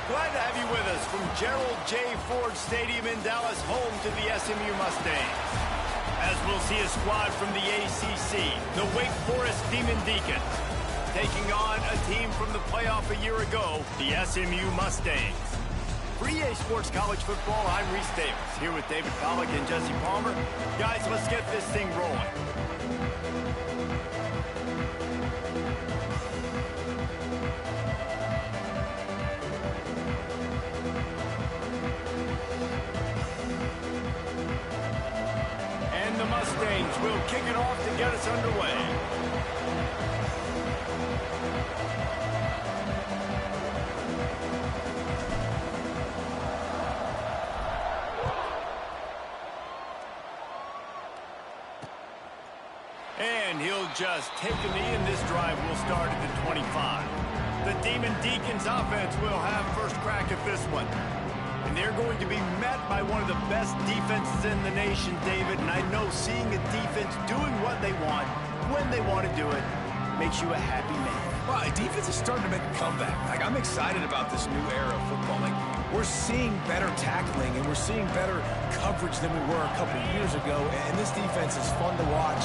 Glad to have you with us from Gerald J. Ford Stadium in Dallas, home to the SMU Mustangs. As we'll see a squad from the ACC, the Wake Forest Demon Deacons, taking on a team from the playoff a year ago, the SMU Mustangs. For EA Sports College Football, I'm Reese Davis, here with David Pollack and Jesse Palmer. Guys, let's get this thing rolling. And the Mustangs will kick it off to get us underway. And he'll just take a knee, and this drive will start at the 25. The Demon Deacons offense will have first crack at this one. And they're going to be met by one of the best defenses in the nation, David. And I know seeing a defense doing what they want, when they want to do it, makes you a happy man. Well, defense is starting to make a comeback. Like, I'm excited about this new era of football. Like, we're seeing better tackling, and we're seeing better coverage than we were a couple years ago. And this defense is fun to watch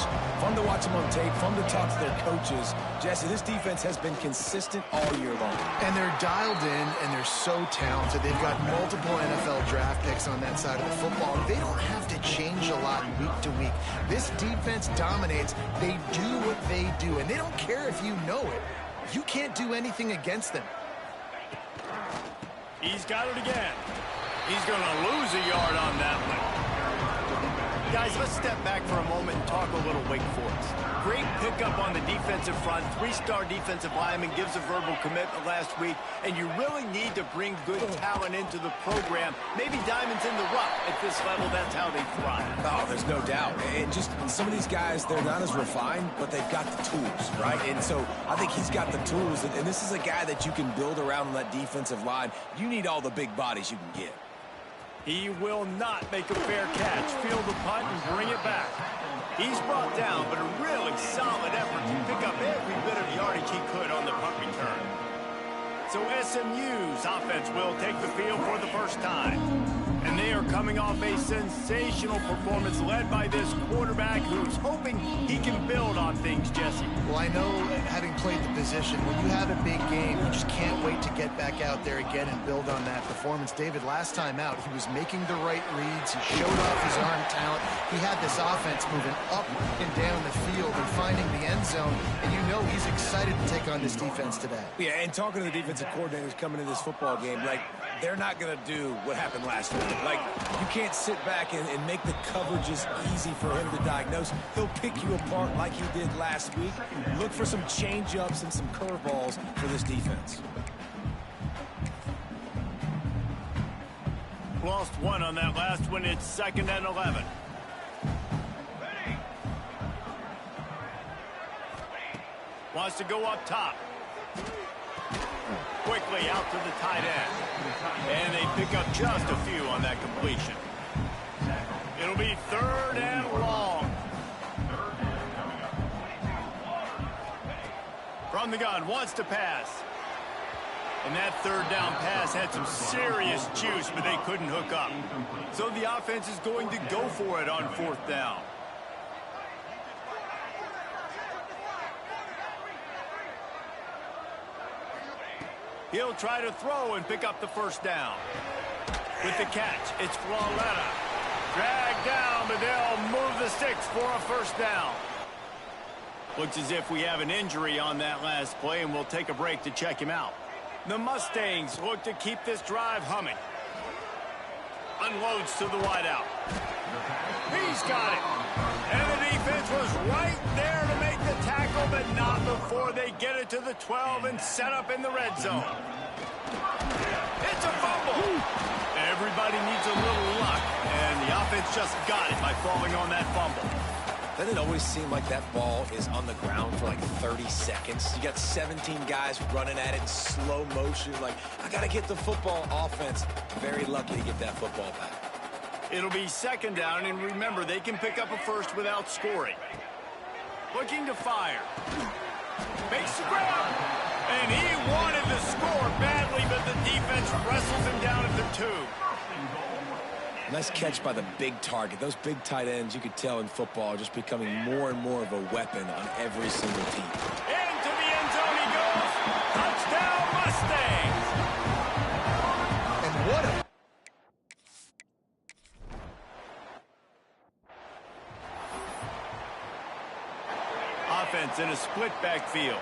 them on tape, fun to talk to their coaches. Jesse, this defense has been consistent all year long. And they're dialed in, and they're so talented. They've got multiple NFL draft picks on that side of the football. They don't have to change a lot week to week. This defense dominates. They do what they do, and they don't care if you know it. You can't do anything against them. He's got it again. He's going to lose a yard on that one. Guys, let's step back for a moment and talk a little Wake Forest. Great pickup on the defensive front. Three-star defensive lineman gives a verbal commitment last week, and you really need to bring good talent into the program. Maybe diamonds in the rough. At this level, that's how they thrive. Oh, there's no doubt. And just some of these guys, they're not as refined, but they've got the tools, right? And so I think he's got the tools, and this is a guy that you can build around on that defensive line. You need all the big bodies you can get. He will not make a fair catch. Field the punt and bring it back. He's brought down, but a really solid effort to pick up every bit of yardage he could on the punt return. So SMU's offense will take the field for the first time. And they are coming off a sensational performance led by this quarterback who's hoping he can build on things, Jesse. Well, I know, having played the position, when you have a big game, you just can't wait to get back out there again and build on that performance. David, last time out, he was making the right reads. He showed off his arm talent. He had this offense moving up and down the field and finding the end zone. And you know he's excited to take on this defense today. Yeah, and talking to the defensive coordinators coming into this football game, like, they're not going to do what happened last week. Like, you can't sit back and make the coverages easy for him to diagnose. He'll pick you apart like he did last week. Look for some change-ups and some curveballs for this defense. Lost one on that last one. It's 2nd and 11. Wants to go up top. Quickly out to the tight end. And they pick up just a few on that completion. It'll be 3rd and long. From the gun, wants to pass. And that 3rd down pass had some serious juice, but they couldn't hook up. So the offense is going to go for it on 4th down. He'll try to throw and pick up the 1st down. With the catch, it's Flawletta. Dragged down, but they'll move the sticks for a 1st down. Looks as if we have an injury on that last play, and we'll take a break to check him out. The Mustangs look to keep this drive humming. Unloads to the wideout. He's got it. And the defense was right there to make the tackle, but not before they get it to the 12 and set up in the red zone. It's a fumble. Everybody needs a little luck, and the offense just got it by falling on that fumble. Doesn't it always seem like that ball is on the ground for like 30 seconds? You got 17 guys running at it in slow motion. Like, I got to get the football. Offense, very lucky to get that football back. It'll be 2nd down, and remember, they can pick up a 1st without scoring. Looking to fire. Makes the grab, and he wanted to score badly, but the defense wrestles him down at the 2. Nice catch by the big target. Those big tight ends, you could tell in football, are just becoming more and more of a weapon on every single team. Into the end zone he goes. Touchdown, Mustangs. And what a... Offense in a split backfield.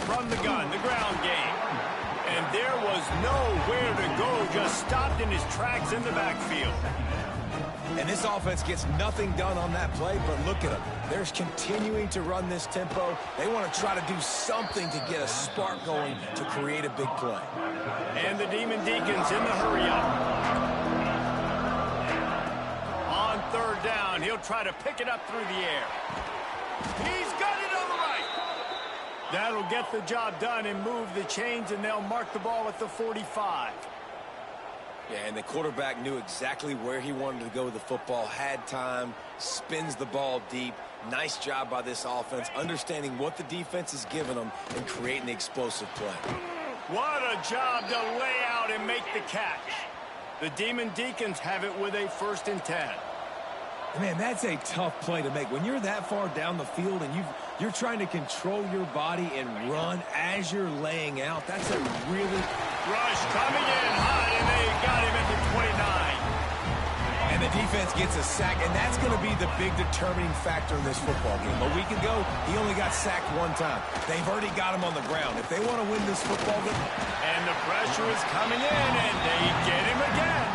From the gun, the ground game. And there was nowhere to go, just stopped in his tracks in the backfield. And this offense gets nothing done on that play, but look at them. They're continuing to run this tempo. They want to try to do something to get a spark going to create a big play. And the Demon Deacons in the hurry-up. On 3rd down, he'll try to pick it up through the air. He's got it on the right. That'll get the job done and move the chains, and they'll mark the ball at the 45. Yeah, and the quarterback knew exactly where he wanted to go with the football, had time, spins the ball deep. Nice job by this offense, understanding what the defense is giving them and creating the explosive play. What a job to lay out and make the catch. The Demon Deacons have it with a 1st and 10. Man, that's a tough play to make. When you're that far down the field and you're trying to control your body and run as you're laying out, that's a really... Rush coming in high, and they got him at the 29. And the defense gets a sack, and that's going to be the big determining factor in this football game. A week ago, he only got sacked 1 time. They've already got him on the ground. If they want to win this football game... And the pressure is coming in, and they get him again.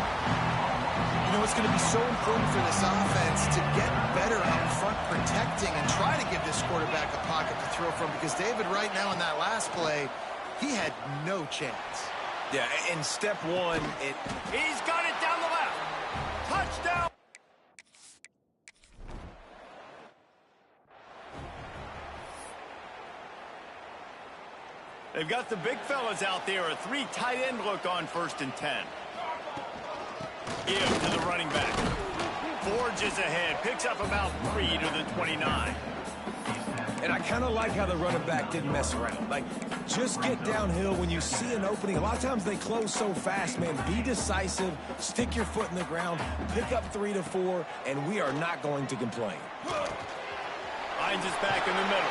You know, it's going to be so important for this offense to get better up front protecting and try to give this quarterback a pocket to throw from, because David, right now in that last play, he had no chance. Yeah, in step 1, He's got it down the left. Touchdown. They've got the big fellas out there. A 3 tight end look on 1st and 10. Give to the running back. Forges ahead. Picks up about 3 to the 29. And I kind of like how the running back didn't mess around. Like, just get downhill when you see an opening. A lot of times they close so fast, man. Be decisive. Stick your foot in the ground. Pick up 3 to 4, and we are not going to complain. Finds his back in the middle.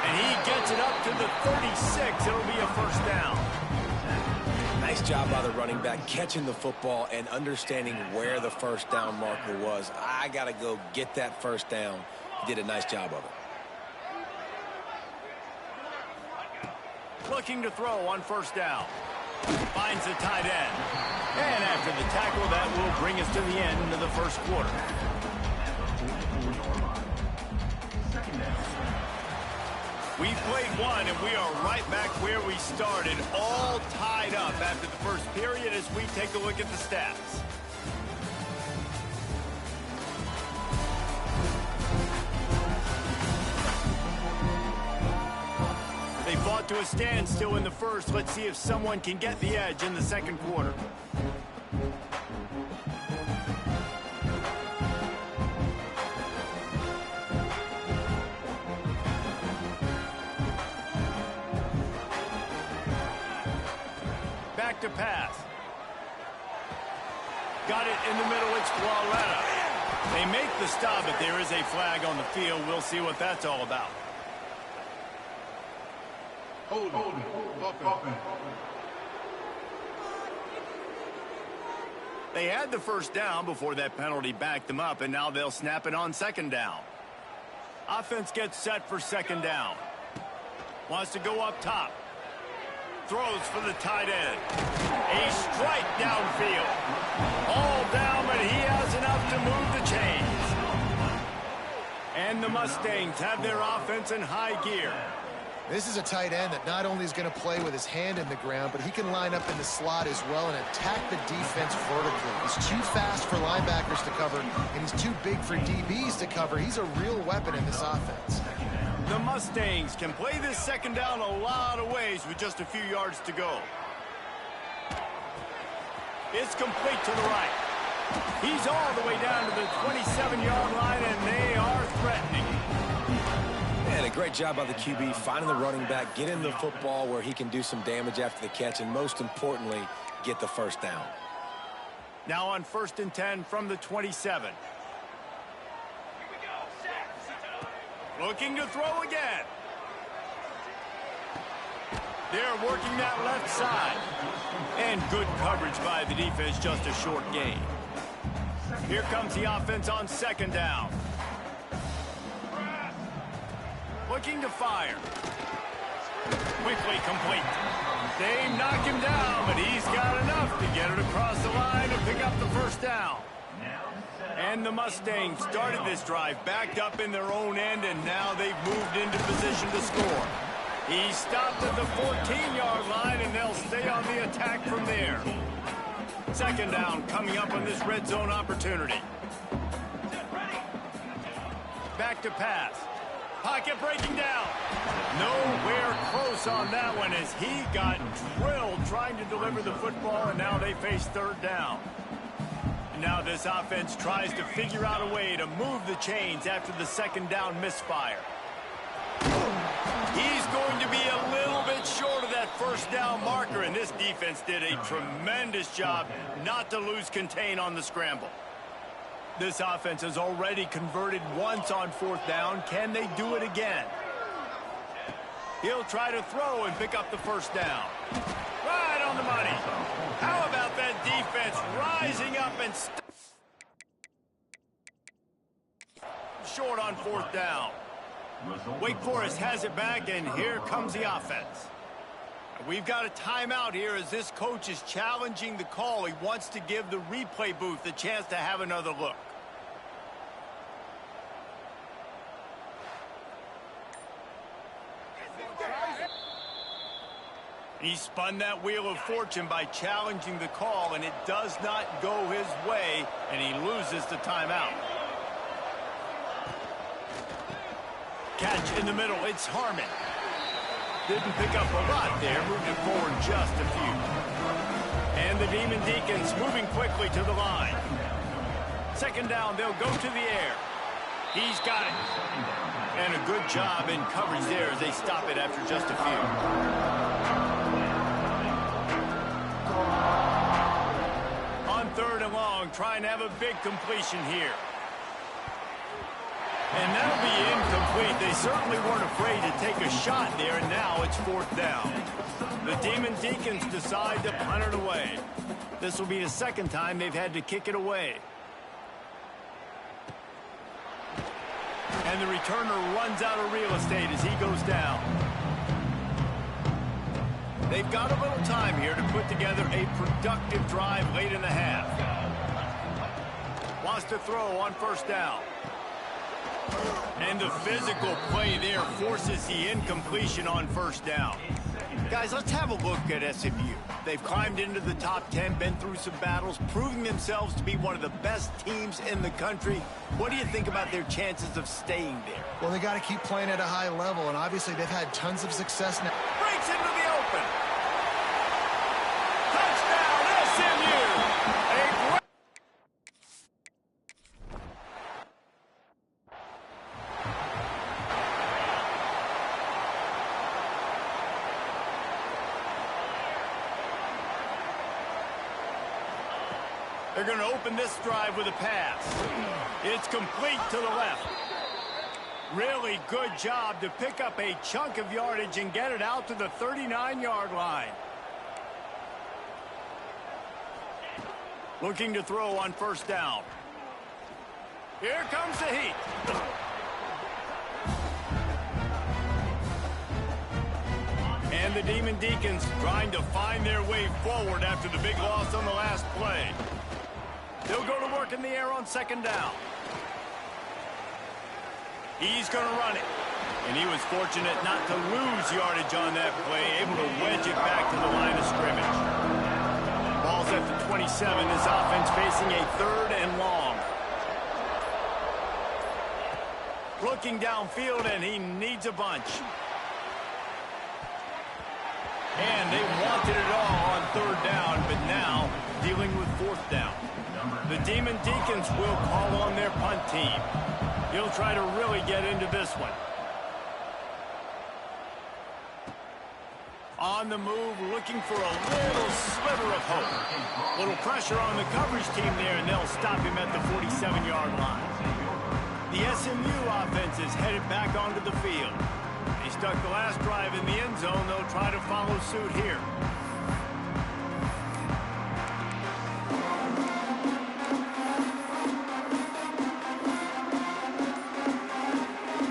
And he gets it up to the 36. It'll be a 1st down. Nice job by the running back catching the football and understanding where the 1st down marker was. I got to go get that 1st down. He did a nice job of it. Looking to throw on 1st down. Finds the tight end. And after the tackle, that will bring us to the end of the 1st quarter. We've played 1, and we are right back where we started, all tied up after the 1st period as we take a look at the stats. They fought to a standstill in the 1st. Let's see if someone can get the edge in the 2nd quarter. Back to pass. Got it in the middle. It's Floretta. They make the stop, but there is a flag on the field. We'll see what that's all about. Hold it. They had the 1st down before that penalty backed them up, and now they'll snap it on 2nd down. Offense gets set for 2nd down. Wants to go up top. Throws for the tight end. A strike downfield. All down, but he has enough to move the chains. And the Mustangs have their offense in high gear. This is a tight end that not only is going to play with his hand in the ground, but he can line up in the slot as well and attack the defense vertically. He's too fast for linebackers to cover, and he's too big for DBs to cover. He's a real weapon in this offense. The Mustangs can play this 2nd down a lot of ways with just a few yards to go. It's complete to the right. He's all the way down to the 27-yard line, and they are threatening. Great job by the QB, finding the running back, getting the football where he can do some damage after the catch, and most importantly, get the first down. Now on 1st and 10 from the 27. Looking to throw again. They're working that left side. And good coverage by the defense, just a short gain. Here comes the offense on 2nd down. Looking to fire. Quickly complete. They knock him down, but he's got enough to get it across the line and pick up the first down. And the Mustangs started this drive backed up in their own end, and now they've moved into position to score. He stopped at the 14-yard line, and they'll stay on the attack from there. 2nd down coming up on this red zone opportunity. Back to pass. Pocket breaking down. Nowhere close on that one as he got drilled trying to deliver the football, and now they face 3rd down. Now this offense tries to figure out a way to move the chains after the 2nd down misfire. He's going to be a little bit short of that 1st down marker, and this defense did a tremendous job not to lose contain on the scramble. This offense has already converted once on 4th down. Can they do it again? He'll try to throw and pick up the first down. Right on the money. How about that defense rising up and short on 4th down. Wake Forest has it back, and here comes the offense. We've got a timeout here as this coach is challenging the call. He wants to give the replay booth the chance to have another look. He spun that wheel of fortune by challenging the call, and it does not go his way, and he loses the timeout. Catch in the middle, it's Harmon. Didn't pick up a lot there, moved it forward just a few. And the Demon Deacons moving quickly to the line. 2nd down, they'll go to the air. He's got it. And a good job in coverage there as they stop it after just a few. On 3rd and long, trying to have a big completion here. And that'll be incomplete. They certainly weren't afraid to take a shot there, and now it's 4th down. The Demon Deacons decide to punt it away. This will be the 2nd time they've had to kick it away. And the returner runs out of real estate as he goes down. They've got a little time here to put together a productive drive late in the half. Wants to throw on 1st down. And the physical play there forces the incompletion on 1st down. Guys, let's have a look at SMU. They've climbed into the top 10, been through some battles, proving themselves to be one of the best teams in the country. What do you think about their chances of staying there? Well, they got to keep playing at a high level, and obviously they've had tons of success now. Breaks into the open. Touchdown, SMU! They're going to open this drive with a pass. It's complete to the left. Really good job to pick up a chunk of yardage and get it out to the 39-yard line. Looking to throw on 1st down. Here comes the heat. And the Demon Deacons trying to find their way forward after the big loss on the last play. They'll go to work in the air on 2nd down. He's going to run it. And he was fortunate not to lose yardage on that play, able to wedge it back to the line of scrimmage. Ball's at the 27. This offense facing a 3rd and long. Looking downfield, and he needs a bunch. And they wanted it all on 3rd down, but now dealing with 4th down. The Demon Deacons will call on their punt team. He'll try to really get into this one. On the move, looking for a little sliver of hope. Little pressure on the coverage team there, and they'll stop him at the 47-yard line. The SMU offense is headed back onto the field. They stuck the last drive in the end zone. They'll try to follow suit here.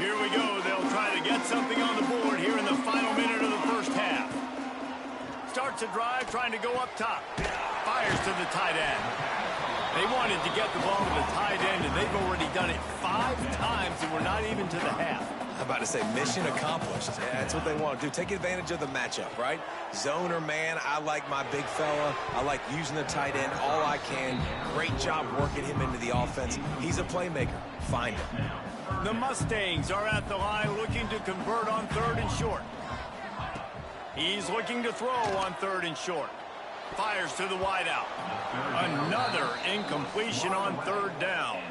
Here we go. They'll try to get something on the board here in the final minute of the first half. Starts a drive trying to go up top. Fires to the tight end. They wanted to get the ball to the tight end, and they've already done it 5 times, and we're not even to the half. I'm about to say mission accomplished. Yeah, that's what they want to do. Take advantage of the matchup, right? Zone or man, I like my big fella. I like using the tight end all I can. Great job working him into the offense. He's a playmaker. Find him. The Mustangs are at the line looking to convert on 3rd and short. He's looking to throw on 3rd and short. Fires to the wideout. Another incompletion on 3rd down.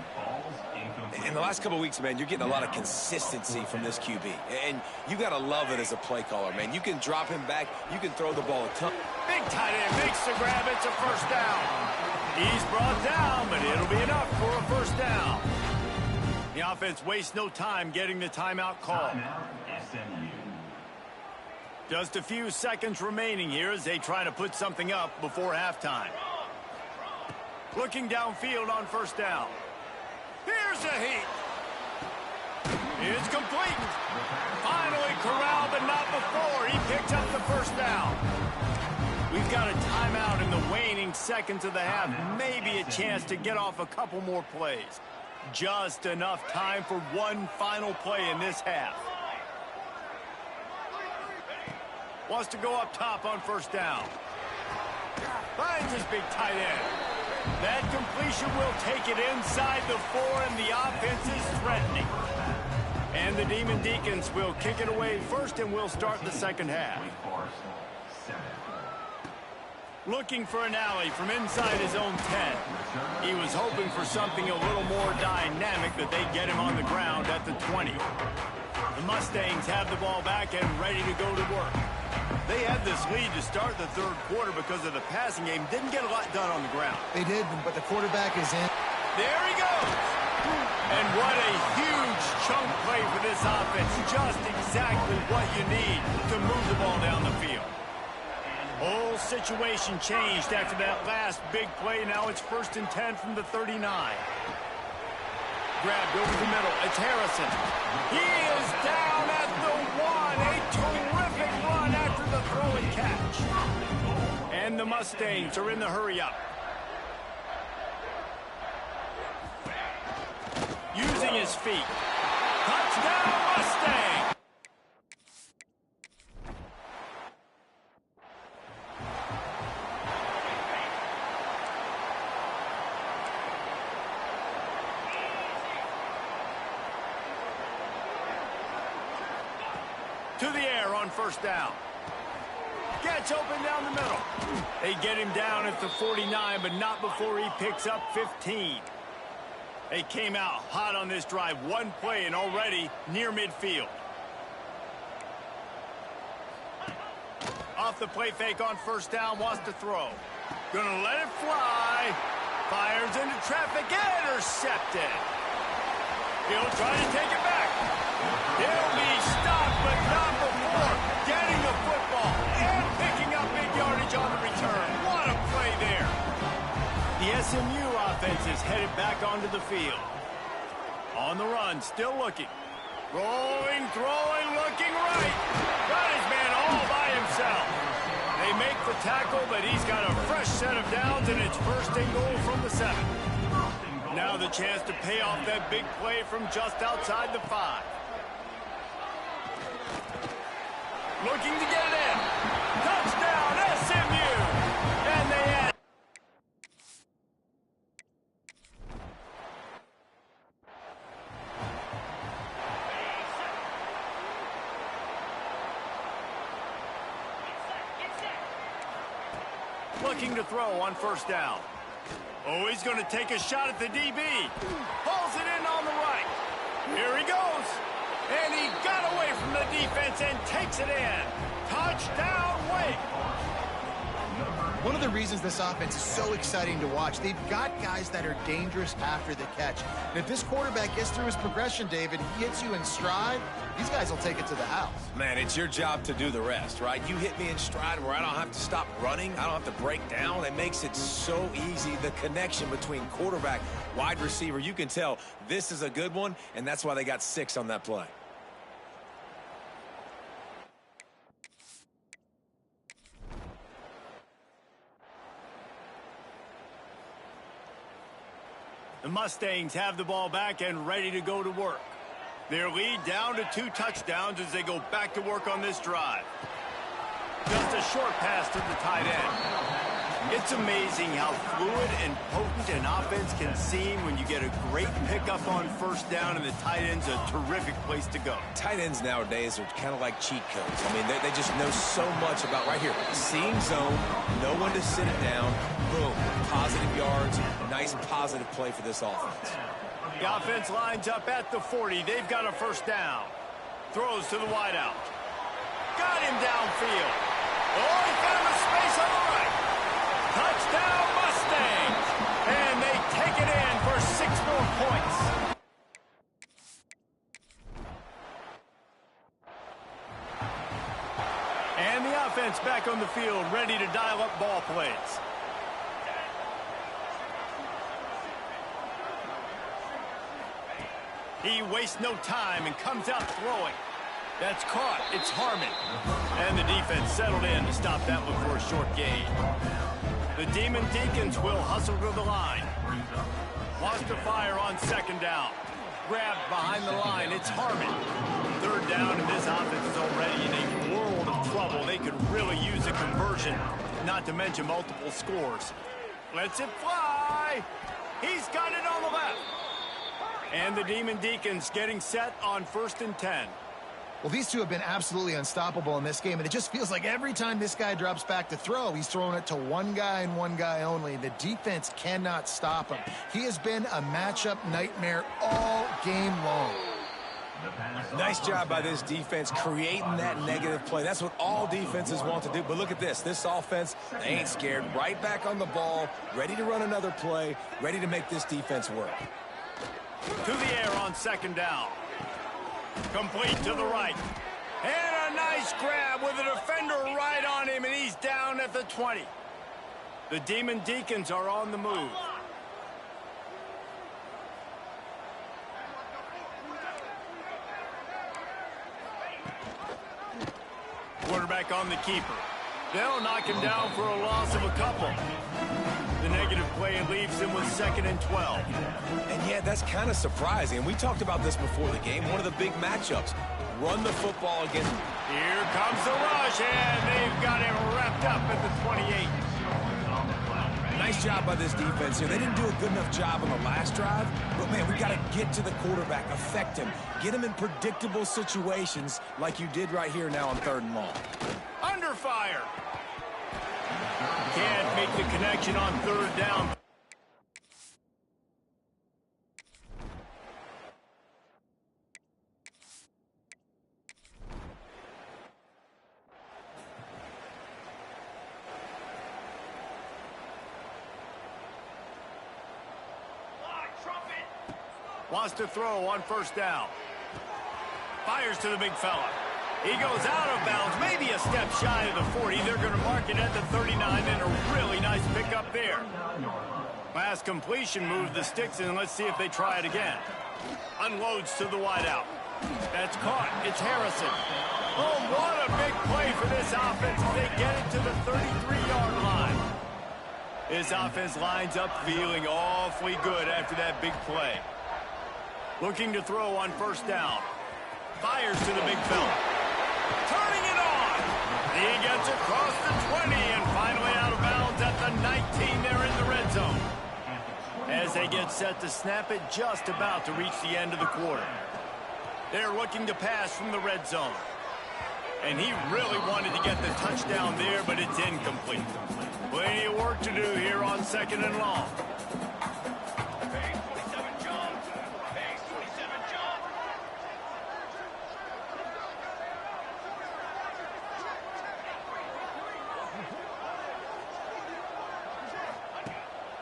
In the last couple of weeks, man, you're getting a lot of consistency from this QB. And you got to love it as a play caller, man. You can drop him back. You can throw the ball a ton. Big tight end makes the grab. It's a 1st down. He's brought down, but it'll be enough for a 1st down. The offense wastes no time getting the timeout call. Just a few seconds remaining here as they try to put something up before halftime. Looking downfield on 1st down. Here's a heat. It's complete. Finally corralled, but not before. He picks up the 1st down. We've got a timeout in the waning seconds of the half. Maybe a chance to get off a couple more plays. Just enough time for one final play in this half. Wants to go up top on 1st down. Finds his big tight end. That completion will take it inside the 4, and the offense is threatening. And the Demon Deacons will kick it away first, and we'll start the 2nd half. Looking for an alley from inside his own 10. He was hoping for something a little more dynamic, but they get him on the ground at the 20. The Mustangs have the ball back and ready to go to work. They had this lead to start the 3rd quarter because of the passing game. Didn't get a lot done on the ground. They did, but the quarterback is in. There he goes. And what a huge chunk play for this offense. Just exactly what you need to move the ball down the field. Whole situation changed after that last big play. Now it's 1st and 10 from the 39. Grabbed over the middle. It's Harrison. He is down at the 1. A terrific run after the throw and catch. And the Mustangs are in the hurry-up. Using his feet. Touchdown, Mustang! To the air on 1st down. Gets open down the middle. They get him down at the 49, but not before he picks up 15. They came out hot on this drive. One play and already near midfield. Off the play fake on 1st down, wants to throw. Gonna let it fly. Fires into traffic, intercepted. He'll try to take it back. He'll be stopped, but not before getting the football and picking up big yardage on the return. What a play there. The SMU offense is headed back onto the field. On the run, still looking. Rolling, throwing, looking right. Got his man all by himself. They make the tackle, but he's got a fresh set of downs, and it's 1st and goal from the 7. Now the chance to pay off that big play from just outside the 5. Looking to get it in. Touchdown, SMU! And they add. Looking to throw on 1st down. Oh, he's going to take a shot at the DB. Pulls it in on the right. Here he goes. And he got away from the defense and takes it in. Touchdown, Wake. One of the reasons this offense is so exciting to watch, they've got guys that are dangerous after the catch. And if this quarterback gets through his progression, David, he hits you in stride, these guys will take it to the house. Man, it's your job to do the rest, right? You hit me in stride where I don't have to stop running. I don't have to break down. It makes it so easy. The connection between quarterback, wide receiver, you can tell this is a good one, and that's why they got 6 on that play. The Mustangs have the ball back and ready to go to work. Their lead down to 2 touchdowns as they go back to work on this drive. Just a short pass to the tight end. It's amazing how fluid and potent an offense can seem when you get a great pickup on first down, and the tight end's a terrific place to go. Tight ends nowadays are kind of like cheat codes. I mean, they just know so much about right here. Seeing zone, know when to sit it down, boom, positive yards, nice positive play for this offense. The offense lines up at the 40. They've got a first down. Throws to the wideout. Got him downfield. Oh, he found a space on the right. Touchdown, Mustangs. And they take it in for 6 more points. And the offense back on the field, ready to dial up ball plays. He wastes no time and comes out throwing. That's caught. It's Harmon. And the defense settled in to stop that one for a short gain. The Demon Deacons will hustle to the line. Wants to fire on second down. Grabbed behind the line. It's Harmon. Third down, and this offense is already in a world of trouble. They could really use a conversion, not to mention multiple scores. Lets it fly. He's got it on the left. And the Demon Deacons getting set on 1st and 10. Well, these two have been absolutely unstoppable in this game, and it just feels like every time this guy drops back to throw, he's throwing it to one guy and one guy only. The defense cannot stop him. He has been a matchup nightmare all game long. Nice job by this defense creating that negative play. That's what all defenses want to do. But look at this. This offense, they ain't scared. Right back on the ball, ready to run another play, ready to make this defense work. To the air on second down. Complete to the right. And a nice grab with a defender right on him, and he's down at the 20. The Demon Deacons are on the move. Quarterback on the keeper. They'll knock him down for a loss of a couple. The negative play leaves him with 2nd and 12. And yeah, that's kind of surprising. We talked about this before the game. One of the big matchups. Run the football against. Here comes the rush, and they've got him wrapped up at the 28. Nice job by this defense here. They didn't do a good enough job on the last drive, but man, we got to get to the quarterback, affect him, get him in predictable situations like you did right here now on 3rd and long. Under fire. Can't make the connection on 3rd down. Wants to throw on 1st down. Fires to the big fella. He goes out of bounds, maybe a step shy of the 40. They're going to mark it at the 39, and a really nice pickup there. Last completion moved the sticks, and let's see if they try it again. Unloads to the wideout. That's caught. It's Harrison. Oh, what a big play for this offense as they get it to the 33-yard line. This offense lines up feeling awfully good after that big play. Looking to throw on 1st down. Fires to the big fella. Turning it on. He gets across the 20 and finally out of bounds at the 19. They're in the red zone. As they get set to snap it, just about to reach the end of the quarter. They're looking to pass from the red zone. And he really wanted to get the touchdown there, but it's incomplete. Plenty of work to do here on 2nd and long.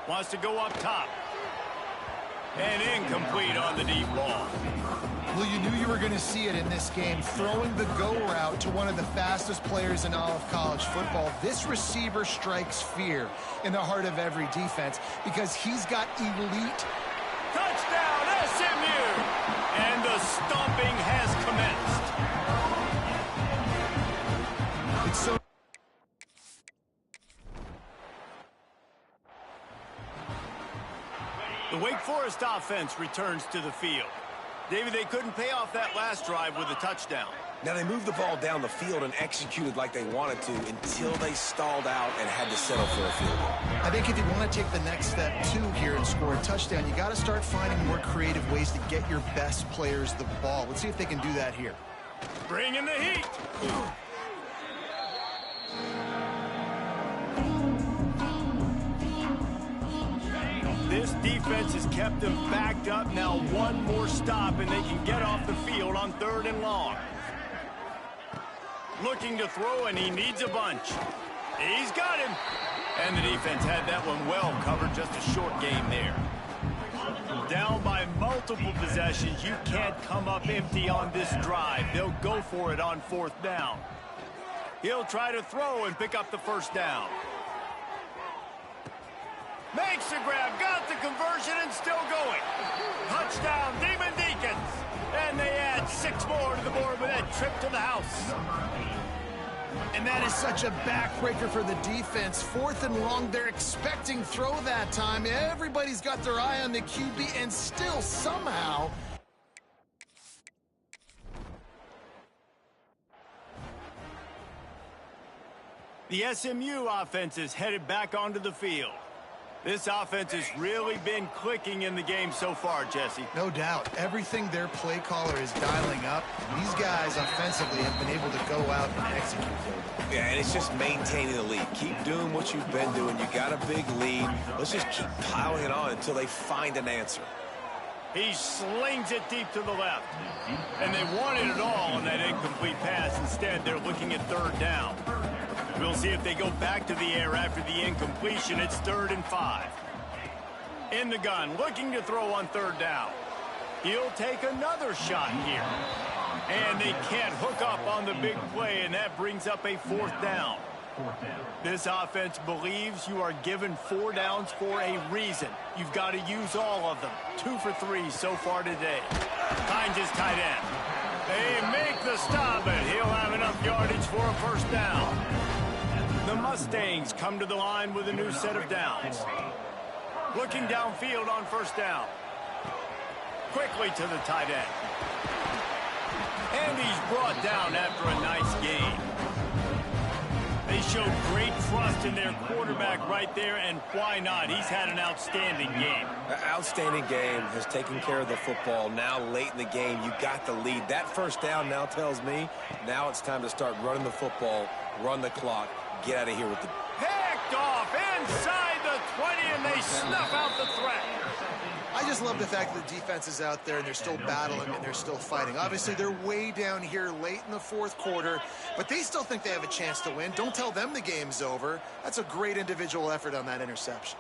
Wants to go up top. And incomplete on the deep ball. Well, you knew you were going to see it in this game, throwing the go route to one of the fastest players in all of college football. This receiver strikes fear in the heart of every defense because he's got elite. Touchdown, SMU! And the stomping has commenced. It's so... The Wake Forest offense returns to the field. David, they couldn't pay off that last drive with a touchdown. Now, they moved the ball down the field and executed like they wanted to until they stalled out and had to settle for a field goal. I think if you want to take the next step, too, here and score a touchdown, you got to start finding more creative ways to get your best players the ball. Let's see if they can do that here. Bring in the heat. This defense has kept them backed up. Now one more stop, and they can get off the field on 3rd and long. Looking to throw, and he needs a bunch. He's got him. And the defense had that one well covered. Just a short game there. Down by multiple possessions. You can't come up empty on this drive. They'll go for it on 4th down. He'll try to throw and pick up the 1st down. Makes the grab, got the conversion, and still going. Touchdown, Demon Deacons. And they add 6 more to the board with that trip to the house. And that is such a backbreaker for the defense. 4th and long, they're expecting throw that time. Everybody's got their eye on the QB, and still somehow... The SMU offense is headed back onto the field. This offense has really been clicking in the game so far, Jesse. No doubt. Everything their play caller is dialing up, these guys offensively have been able to go out and execute. Yeah, and it's just maintaining the lead. Keep doing what you've been doing. You got a big lead. Let's just keep piling it on until they find an answer. He slings it deep to the left. And they wanted it all on that incomplete pass. Instead, they're looking at 3rd down. We'll see if they go back to the air after the incompletion. It's 3rd and 5. In the gun, looking to throw on 3rd down. He'll take another shot here. And they can't hook up on the big play, and that brings up a 4th down. This offense believes you are given 4 downs for a reason. You've got to use all of them. 2 for 3 so far today. Finds his tight end. They make the stop, and he'll have enough yardage for a 1st down. The Mustangs come to the line with a new set of downs. Looking downfield on 1st down. Quickly to the tight end. And he's brought down after a nice gain. They showed great trust in their quarterback right there, and why not? He's had an outstanding game. An outstanding game, has taken care of the football. Now late in the game, you got the lead. That 1st down now tells me now it's time to start running the football, run the clock, get out of here with the... Picked off inside the 20, and they snuff out the threat. I just love the fact that the defense is out there and they're still battling and they're still fighting. Obviously, they're way down here late in the 4th quarter, but they still think they have a chance to win. Don't tell them the game's over. That's a great individual effort on that interception.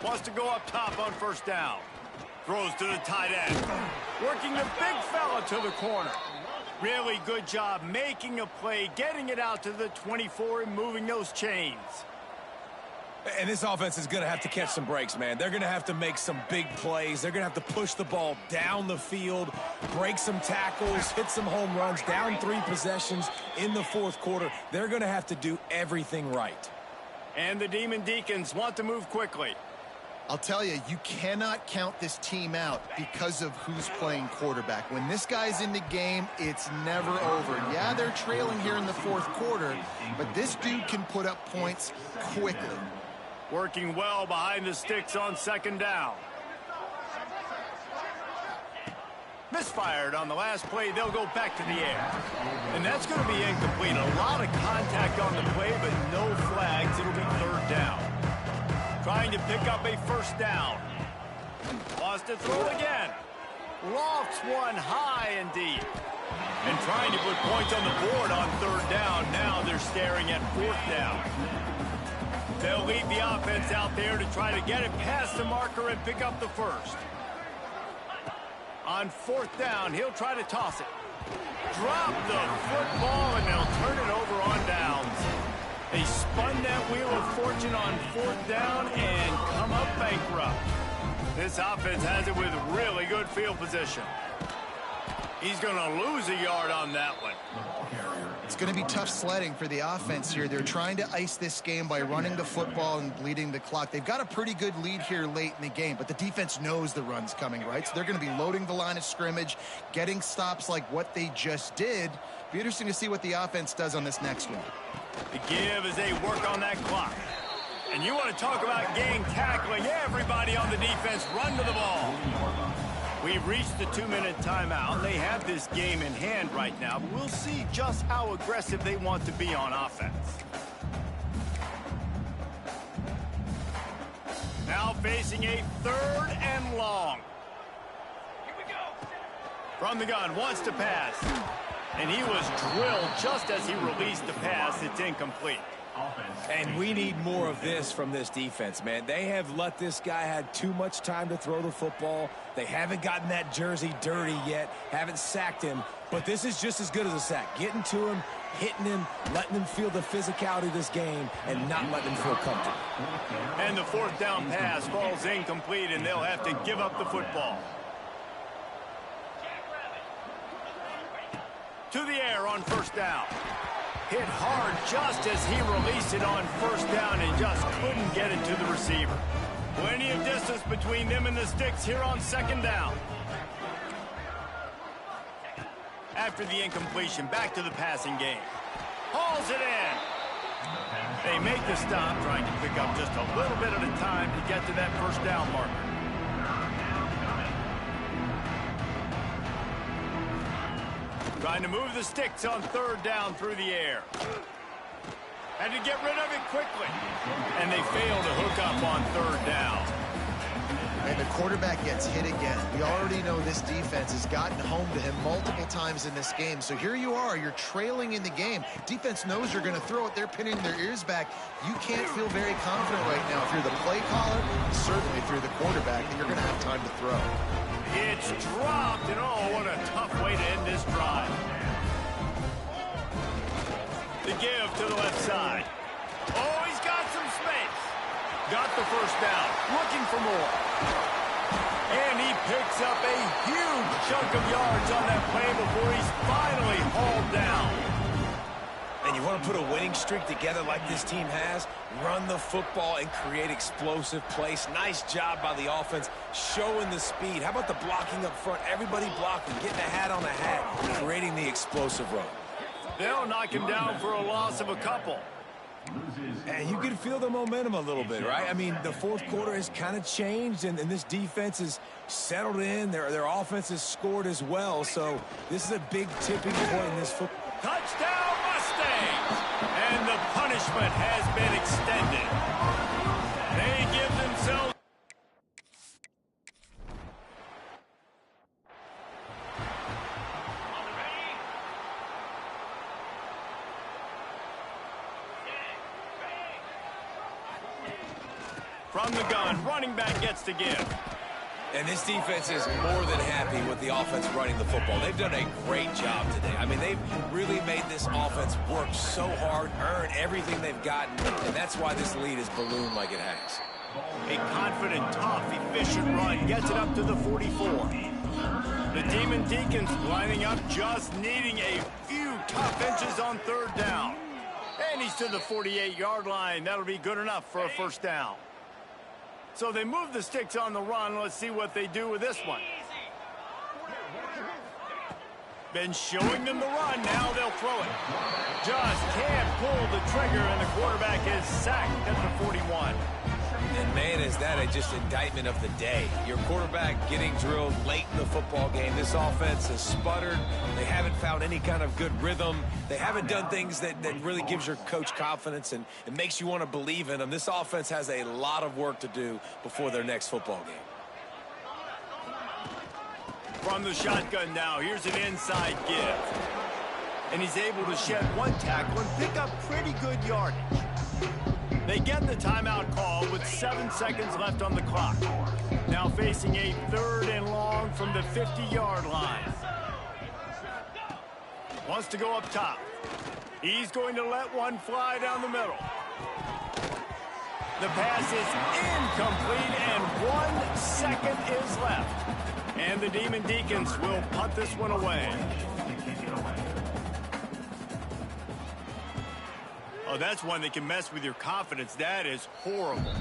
Wants to go up top on 1st down. Throws to the tight end. Working the big fella to the corner. Really good job making a play, getting it out to the 24 and moving those chains. And this offense is going to have to catch some breaks, man. They're going to have to make some big plays. They're going to have to push the ball down the field, break some tackles, hit some home runs, down 3 possessions in the 4th quarter. They're going to have to do everything right. And the Demon Deacons want to move quickly. I'll tell you, you cannot count this team out because of who's playing quarterback. When this guy's in the game, it's never over. Yeah, they're trailing here in the 4th quarter, but this dude can put up points quickly. Working well behind the sticks on 2nd down. Misfired on the last play. They'll go back to the air. And that's going to be incomplete. A lot of contact on the play, but no flags. It'll be 3rd down. Trying to pick up a 1st down. Wants to throw again. Lofts one high and deep. And trying to put points on the board on 3rd down. Now they're staring at 4th down. They'll lead the offense out there to try to get it past the marker and pick up the first. On 4th down, he'll try to toss it. Drop the football, and they'll turn it over on downs. They spun that wheel of fortune on 4th down and come up bankrupt. This offense has it with really good field position. He's going to lose a yard on that one. It's going to be tough sledding for the offense here. They're trying to ice this game by running the football and bleeding the clock. They've got a pretty good lead here late in the game, but the defense knows the run's coming, right? So they're going to be loading the line of scrimmage, getting stops like what they just did. Be interesting to see what the offense does on this next one. The give as they work on that clock. And you want to talk about gang tackling. Everybody on the defense run to the ball. We've reached the 2-minute timeout. They have this game in hand right now, but we'll see just how aggressive they want to be on offense. Now facing a 3rd and long. Here we go. From the gun, wants to pass. And he was drilled just as he released the pass. It's incomplete. And we need more of this from this defense, man. They have let this guy have too much time to throw the football. They haven't gotten that jersey dirty yet, haven't sacked him. But this is just as good as a sack. Getting to him, hitting him, letting him feel the physicality of this game, and not letting him feel comfortable. And the 4th down pass falls incomplete, and they'll have to give up the football. To the air on 1st down. Hit hard just as he released it on 1st down and just couldn't get it to the receiver. Plenty of distance between them and the sticks here on 2nd down. After the incompletion, back to the passing game. Hauls it in. They make the stop, trying to pick up just a little bit at a time to get to that 1st down marker. Trying to move the sticks on 3rd down through the air. Had to get rid of it quickly. And they fail to hook up on 3rd down. And the quarterback gets hit again. We already know this defense has gotten home to him multiple times in this game. So here you are, you're trailing in the game. Defense knows you're going to throw it. They're pinning their ears back. You can't feel very confident right now if you're the play caller, certainly if you're the quarterback, that you're going to have time to throw. It's dropped, and oh, what a tough way to end this drive. The give to the left side. Oh, he's got some space. Got the 1st down, looking for more. And he picks up a huge chunk of yards on that play before he's finally hauled down. And you want to put a winning streak together like this team has, run the football and create explosive plays. Nice job by the offense, showing the speed. How about the blocking up front? Everybody blocking, getting a hat on a hat, creating the explosive run. They'll knock him down for a loss of a couple. And you can feel the momentum a little bit, right? I mean, the 4th quarter has kind of changed, and this defense is settled in. Their offense has scored as well, so this is a big tipping point in this football. Touchdown, Mustangs! And the punishment has been extended. They give themselves... From the gun, running back gets to give. And this defense is more than happy with the offense running the football. They've done a great job today. I mean, they've really made this offense work so hard, earn everything they've gotten, and that's why this lead is ballooned like it has. A confident, tough, efficient run gets it up to the 44. The Demon Deacons lining up, just needing a few tough inches on 3rd down. And he's to the 48-yard line. That'll be good enough for a 1st down. So they move the sticks on the run. Let's see what they do with this one. Been showing them the run. Now they'll throw it. Just can't pull the trigger, and the quarterback is sacked at the 41. And man, is that just indictment of the day. Your quarterback getting drilled late in the football game. This offense has sputtered. They haven't found any kind of good rhythm. They haven't done things that really gives your coach confidence and it makes you want to believe in them. This offense has a lot of work to do before their next football game. From the shotgun now, here's an inside give. And he's able to shed one tackle and pick up pretty good yardage. They get the timeout call with 7 seconds left on the clock. Now facing a 3rd and long from the 50-yard line. Wants to go up top. He's going to let one fly down the middle. The pass is incomplete, and 1 second is left. And the Demon Deacons will punt this one away. Oh, that's one that can mess with your confidence. That is horrible.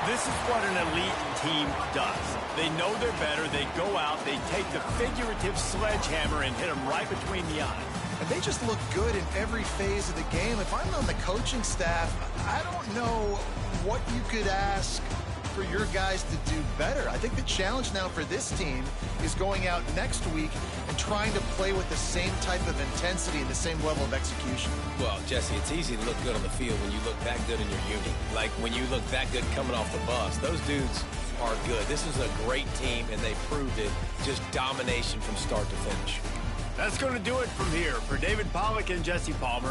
This is what an elite team does. They know they're better. They go out. They take the figurative sledgehammer and hit them right between the eyes. And they just look good in every phase of the game. If I'm on the coaching staff, I don't know what you could ask for your guys to do better. I think the challenge now for this team is going out next week and trying to play with the same type of intensity and the same level of execution. Well, Jesse, it's easy to look good on the field when you look that good in your unit. Like when you look that good coming off the bus. Those dudes are good. This is a great team, and they proved it. Just domination from start to finish. That's going to do it from here. For David Pollack and Jesse Palmer.